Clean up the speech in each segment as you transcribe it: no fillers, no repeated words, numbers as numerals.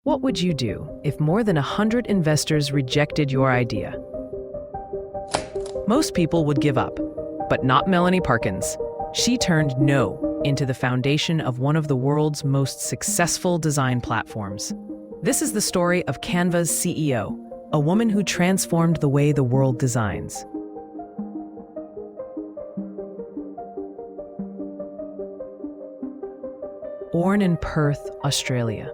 What would you do if more than 100 investors rejected your idea? Most people would give up, but not Melanie Perkins. She turned no into the foundation of one of the world's most successful design platforms. This is the story of Canva's CEO, a woman who transformed the way the world designs. Born in Perth, Australia,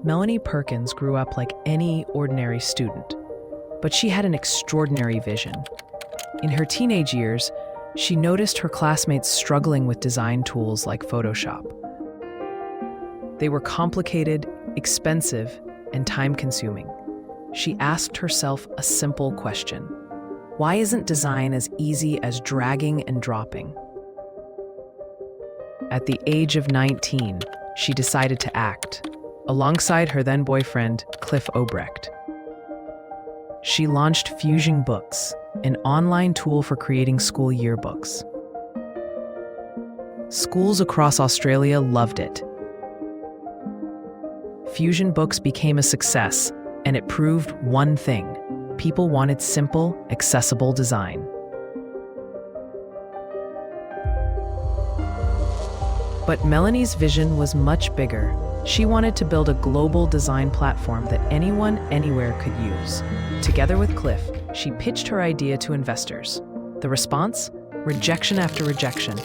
Melanie Perkins grew up like any ordinary student, but she had an extraordinary vision. In her teenage years, she noticed her classmates struggling with design tools like Photoshop. They were complicated, expensive, and time-consuming. She asked herself a simple question: why isn't design as easy as dragging and dropping? At the age of 19, she decided to act, alongside her then-boyfriend, Cliff Obrecht. She launched Fusion Books, an online tool for creating school yearbooks. Schools across Australia loved it. Fusion Books became a success, and it proved one thing: people wanted simple, accessible design. But Melanie's vision was much bigger. She wanted to build a global design platform that anyone, anywhere could use. Together with Cliff, she pitched her idea to investors. The response? Rejection after rejection.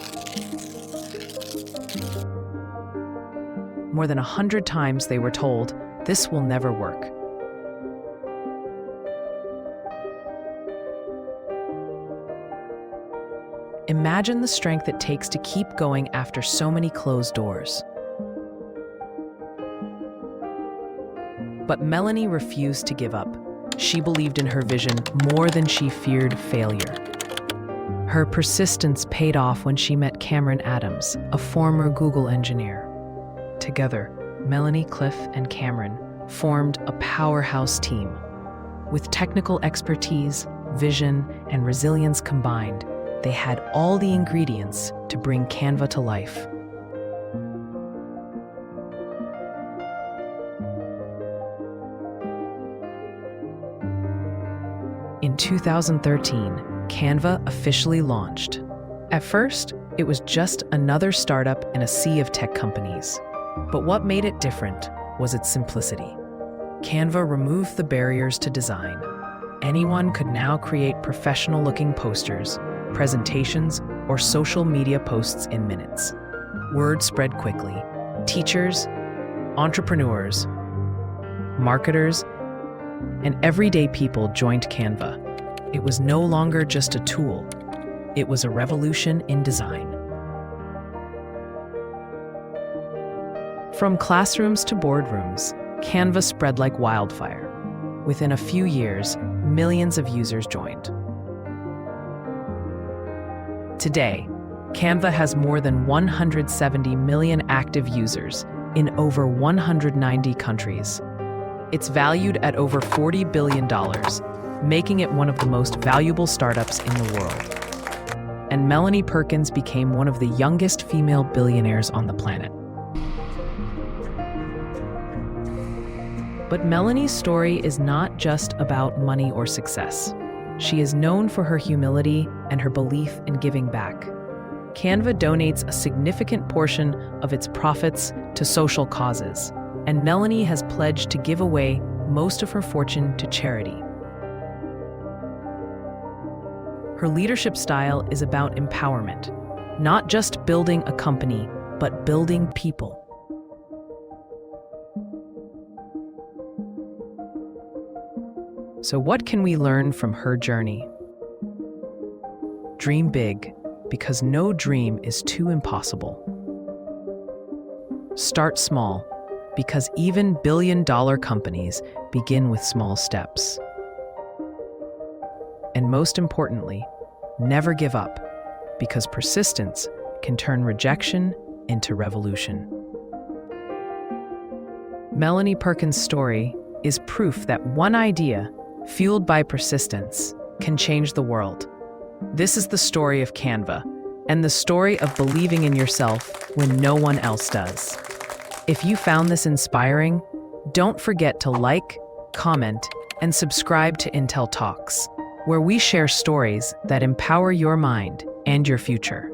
More than 100 times they were told, "This will never work." Imagine the strength it takes to keep going after so many closed doors. But Melanie refused to give up. She believed in her vision more than she feared failure. Her persistence paid off when she met Cameron Adams, a former Google engineer. Together, Melanie, Cliff, and Cameron formed a powerhouse team. With technical expertise, vision, and resilience combined, they had all the ingredients to bring Canva to life. In 2013, Canva officially launched. At first, it was just another startup in a sea of tech companies. But what made it different was its simplicity. Canva removed the barriers to design. Anyone could now create professional-looking posters, presentations, or social media posts in minutes. Word spread quickly. Teachers, entrepreneurs, marketers, and everyday people joined Canva. It was no longer just a tool. It was a revolution in design. From classrooms to boardrooms, Canva spread like wildfire. Within a few years, millions of users joined. Today, Canva has more than 170 million active users in over 190 countries. It's valued at over $40 billion, making it one of the most valuable startups in the world. And Melanie Perkins became one of the youngest female billionaires on the planet. But Melanie's story is not just about money or success. She is known for her humility and her belief in giving back. Canva donates a significant portion of its profits to social causes, and Melanie has pledged to give away most of her fortune to charity. Her leadership style is about empowerment, not just building a company, but building people. So what can we learn from her journey? Dream big, because no dream is too impossible. Start small, because even billion-dollar companies begin with small steps. And most importantly, never give up, because persistence can turn rejection into revolution. Melanie Perkins' story is proof that one idea, fueled by persistence, can change the world. This is the story of Canva, and the story of believing in yourself when no one else does. If you found this inspiring, Don't forget to like, comment, and subscribe to Intel Talks, where we share stories that empower your mind and your future.